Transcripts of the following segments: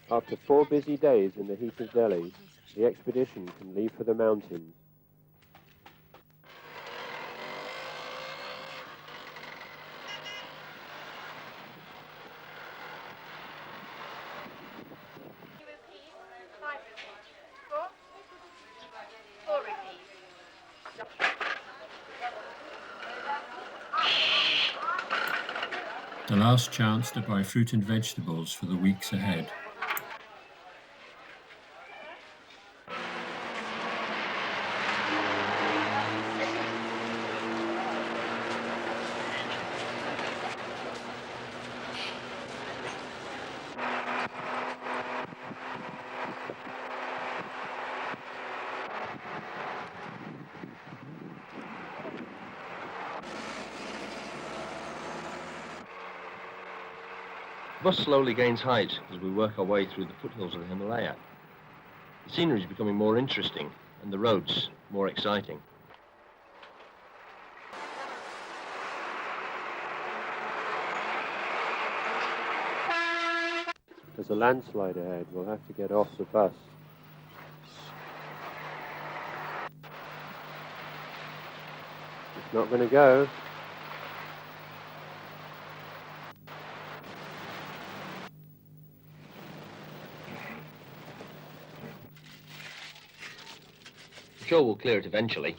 After 4 busy days in the heat of Delhi, the expedition can leave for the mountains. The last chance to buy fruit and vegetables for the weeks ahead. The bus slowly gains height as we work our way through the foothills of the Himalaya. The scenery is becoming more interesting and the roads more exciting. There's a landslide ahead. We'll have to get off the bus. It's not going to go. I'm sure we'll clear it eventually.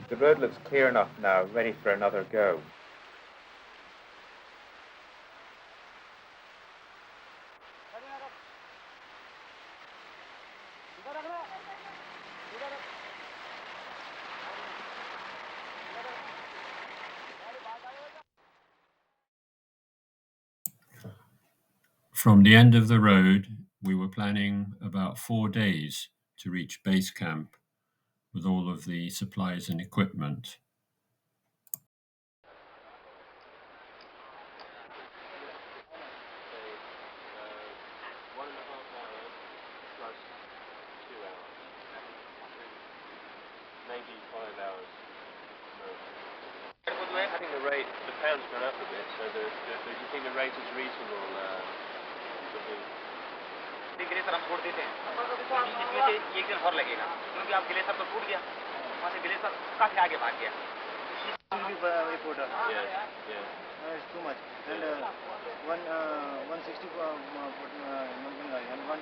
The road looks clear enough now, ready for another go. From the end of the road, we were planning about 4 days to reach base camp with all of the supplies and equipment. Maybe 5 hours. I think the rate, the pound's gone up a bit, so do you think the rate is reasonable? Glacier हम छोड़ देते हैं इसमें से एक दिन और लगेगा क्योंकि आप ग्लेशियर तो टूट गया वहाँ से ग्लेशियर काफी आगे भाग गया It's too much and 160 and one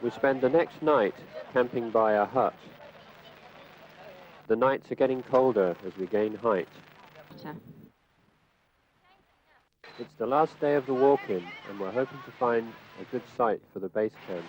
We spend the next night camping by a hut. The nights are getting colder as we gain height. It's the last day of the walk-in and we're hoping to find a good site for the base camp.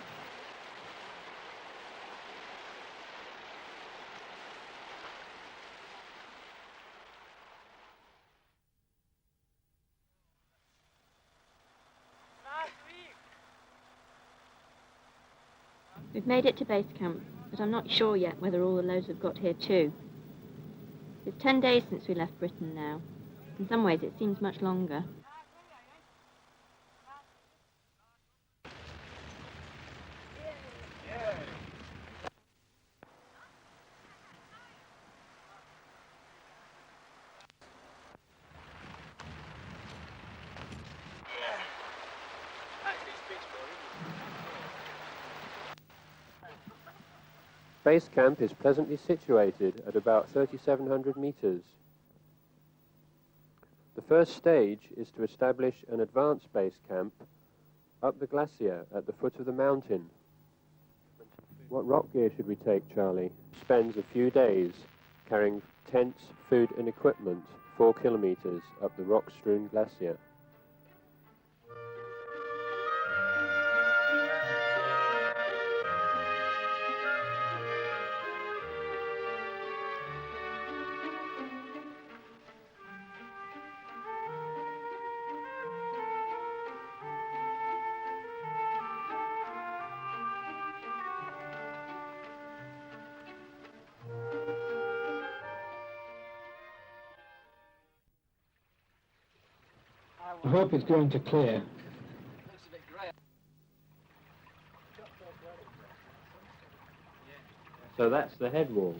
We've made it to base camp, but I'm not sure yet whether all the loads have got here too. It's 10 days since we left Britain now. In some ways it seems much longer. Base camp is pleasantly situated at about 3,700 meters. The first stage is to establish an advanced base camp up the glacier at the foot of the mountain. What rock gear should we take, Charlie? Spends a few days carrying tents, food and equipment 4 kilometers up the rock-strewn glacier. I hope it's going to clear. So that's the head wall.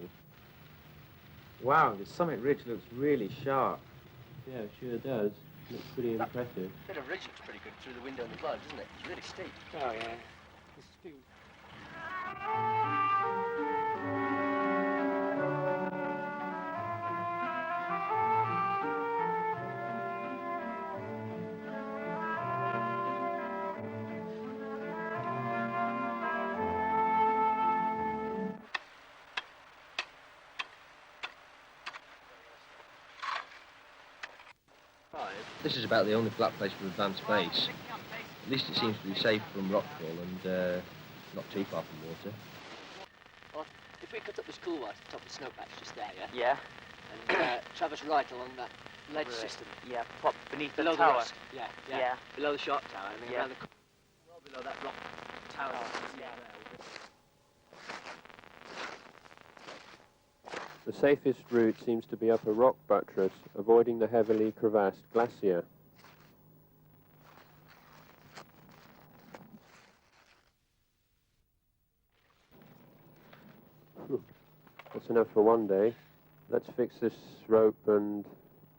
Wow, the summit ridge looks really sharp. Yeah, it sure does. Looks pretty impressive. Bit of ridge looks pretty good through the window in the blood, doesn't it? It's really steep. Oh, yeah. This is about the only flat place for advanced base. At least it seems to be safe from rockfall and not too far from water. Well, if we cut up the school right at the top of the snowpatch just there, yeah? Yeah. And traverse right along that ledge system. Yeah, pop beneath the Below tower. the rock. Yeah, yeah. Yeah. Below the sharp tower. And then Yeah. around the well below that rock tower. Yeah. The safest route seems to be up a rock buttress, avoiding the heavily crevassed glacier. That's enough for one day. Let's fix this rope and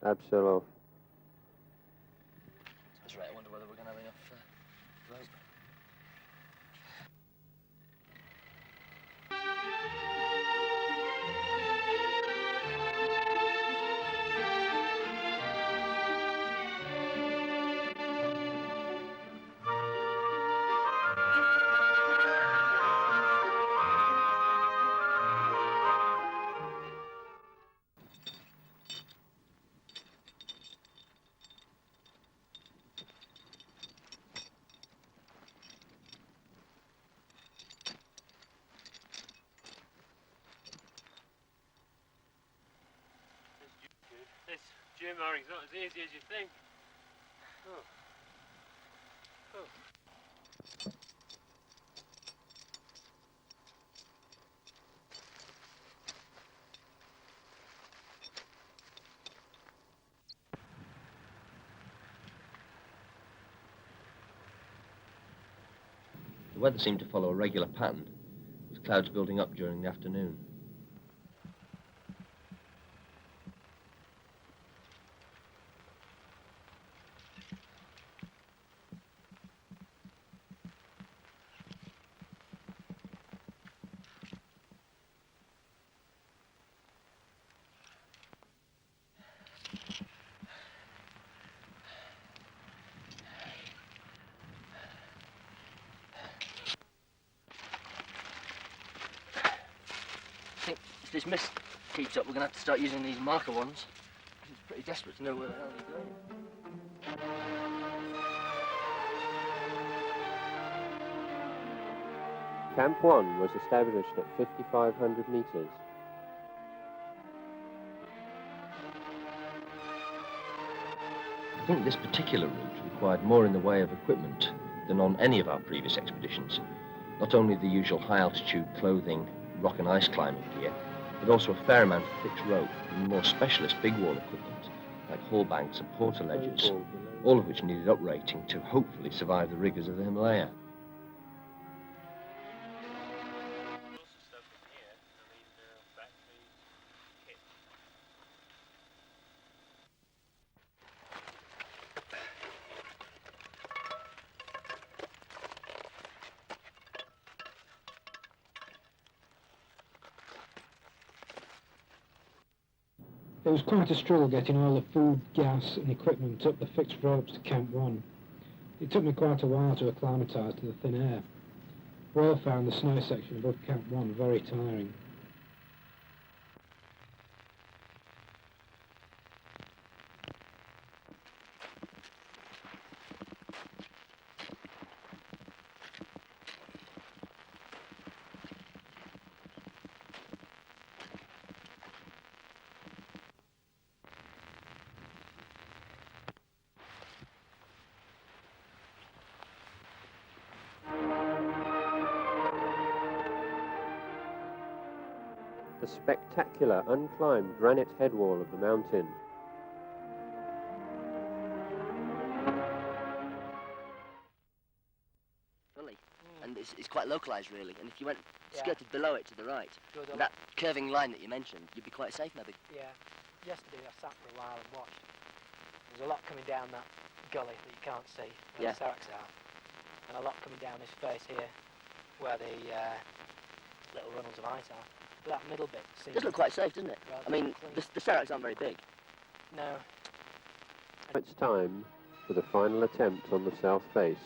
abseil off. That's right. I wonder whether we're going to have enough rope. This geomarring's not as easy as you think. The weather seemed to follow a regular pattern, with clouds building up during the afternoon. I think if this mist keeps up, we're going to have to start using these marker ones. It's pretty desperate to know where the hell he's going. Camp 1 was established at 5,500 meters. I think this particular route required more in the way of equipment than on any of our previous expeditions. Not only the usual high-altitude clothing, rock and ice climbing gear, but also a fair amount of fixed rope and more specialist big wall equipment, like haul banks and porter ledges, all of which needed uprating to hopefully survive the rigours of the Himalaya. It was quite a struggle getting all the food, gas and equipment up the fixed ropes to Camp 1. It took me quite a while to acclimatise to the thin air. We all found the snow section above Camp 1 very tiring. The spectacular unclimbed granite headwall of the mountain. Really, and it's quite localised really, and if you went skirted below it to the right, that curving line that you mentioned, you'd be quite safe maybe. Yeah, yesterday I sat for a while and watched. There's a lot coming down that gully that you can't see where the seracs are, and a lot coming down this face here where the little runnels of ice are. But that middle bit seems... It does look quite safe, doesn't it? I mean, the seracs aren't very big. No. It's time for the final attempt on the south face.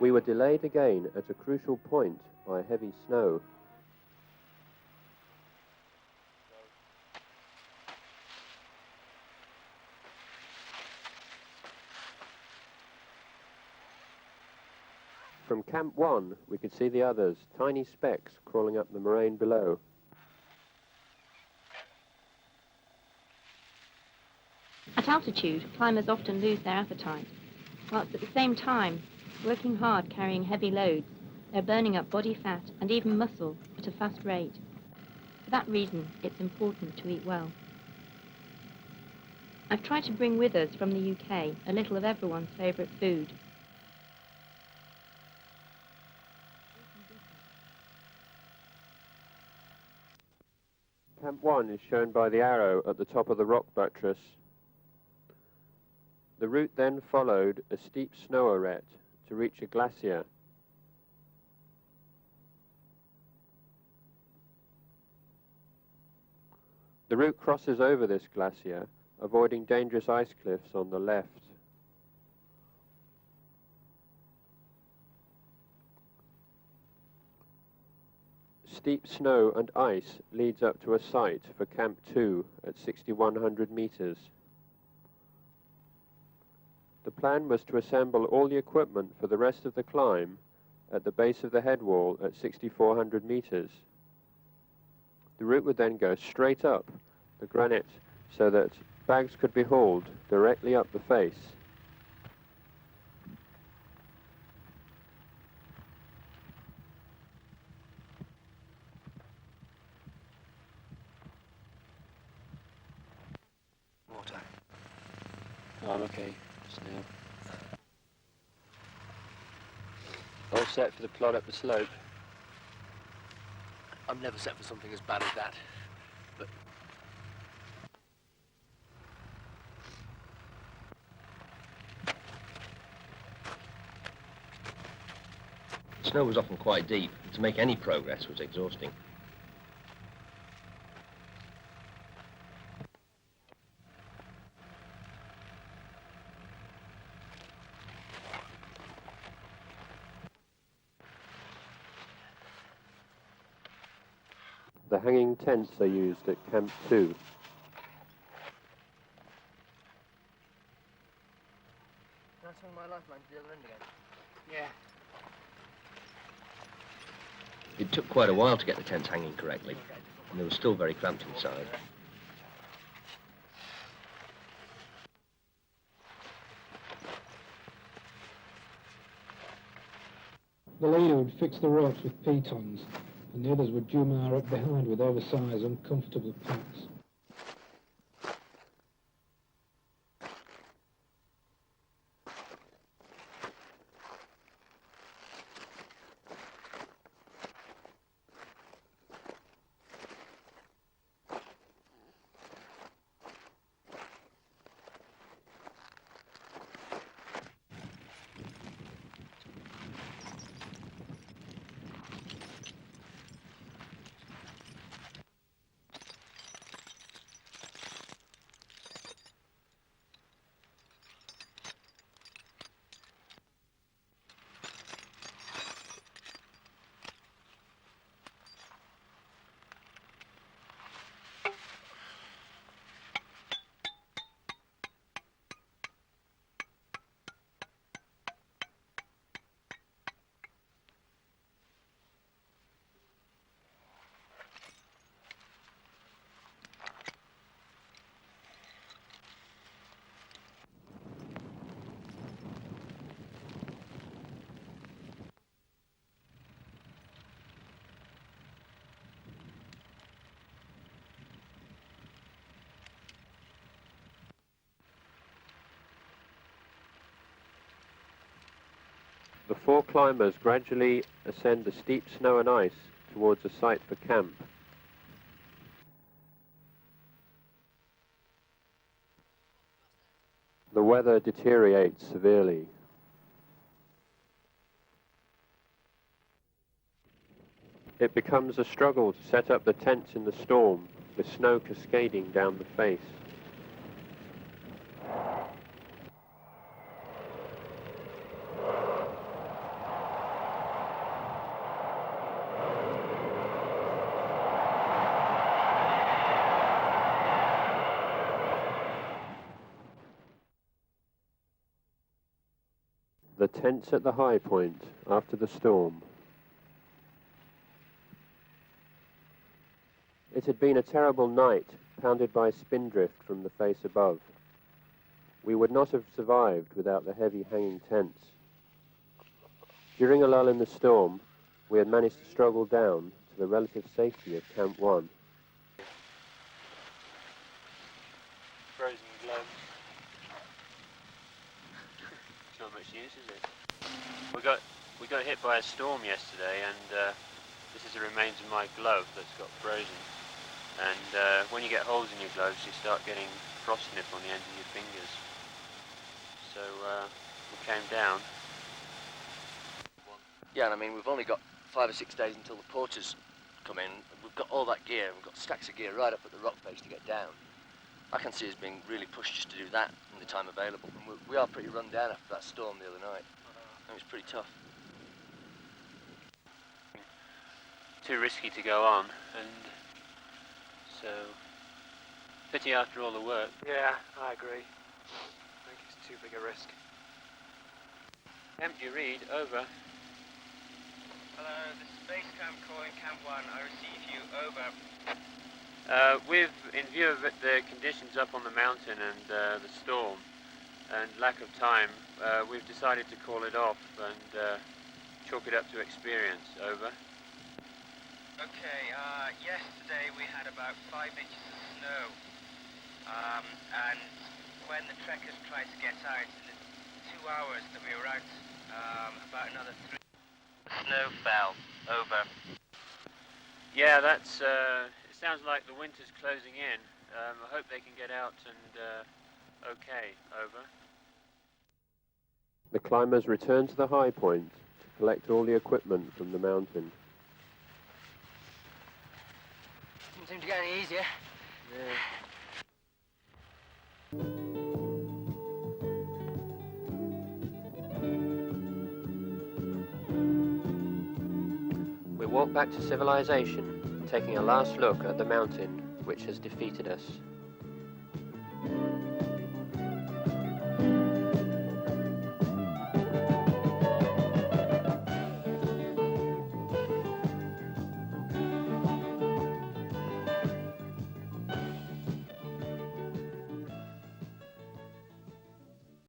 We were delayed again at a crucial point by heavy snow. From Camp 1, we could see the others, tiny specks crawling up the moraine below. At altitude, climbers often lose their appetite, whilst at the same time, working hard carrying heavy loads, they're burning up body fat and even muscle at a fast rate. For that reason, it's important to eat well. I've tried to bring with us from the UK a little of everyone's favourite food. Camp 1 is shown by the arrow at the top of the rock buttress. The route then followed a steep snow arête to reach a glacier. The route crosses over this glacier, avoiding dangerous ice cliffs on the left. Steep snow and ice leads up to a site for Camp 2 at 6,100 meters. The plan was to assemble all the equipment for the rest of the climb at the base of the head wall at 6,400 meters. The route would then go straight up the granite so that bags could be hauled directly up the face. Water. Oh, I'm okay. Just now. All set for the plod up the slope. I'm never set for something as bad as that. But the snow was often quite deep, and to make any progress was exhausting. The hanging tents are used at Camp 2. can I swing my lifeline to the other end again? Yeah. It took quite a while to get the tents hanging correctly, and they were still very cramped inside. The leader would fix the ropes with pitons, and the others would jumar up behind with oversized, uncomfortable packs. The four climbers gradually ascend the steep snow and ice towards a site for camp. The weather deteriorates severely. It becomes a struggle to set up the tents in the storm, with snow cascading down the face. The tents at the high point after the storm. It had been a terrible night, pounded by spindrift from the face above. We would not have survived without the heavy hanging tents. During a lull in the storm, we had managed to struggle down to the relative safety of Camp 1. Frozen gloves. It's not much use, is it? We got hit by a storm yesterday, and this is the remains of my glove that's got frozen. And when you get holes in your gloves, you start getting frost nip on the ends of your fingers. So we came down. Yeah, and I mean, we've only got 5 or 6 days until the porters come in. We've got all that gear. We've got stacks of gear right up at the rock face to get down. I can see us being really pushed just to do that in the time available. And we are pretty run down after that storm the other night. It was pretty tough. Too risky to go on, and so pity after all the work. Yeah, I agree. I think it's too big a risk. Empty read, over. Hello, this is Base Camp calling Camp 1. I receive you, over. In view of the conditions up on the mountain and the storm and lack of time, we've decided to call it off and chalk it up to experience, over. Okay, yesterday we had about 5 inches of snow, and when the trekkers tried to get out, in the 2 hours that we were out, about another 3. Snow fell, over. Yeah, that's, it sounds like the winter's closing in. I hope they can get out and, okay, over. The climbers return to the high point to collect all the equipment from the mountain. Doesn't seem to get any easier. We walk back to civilization, taking a last look at the mountain which has defeated us.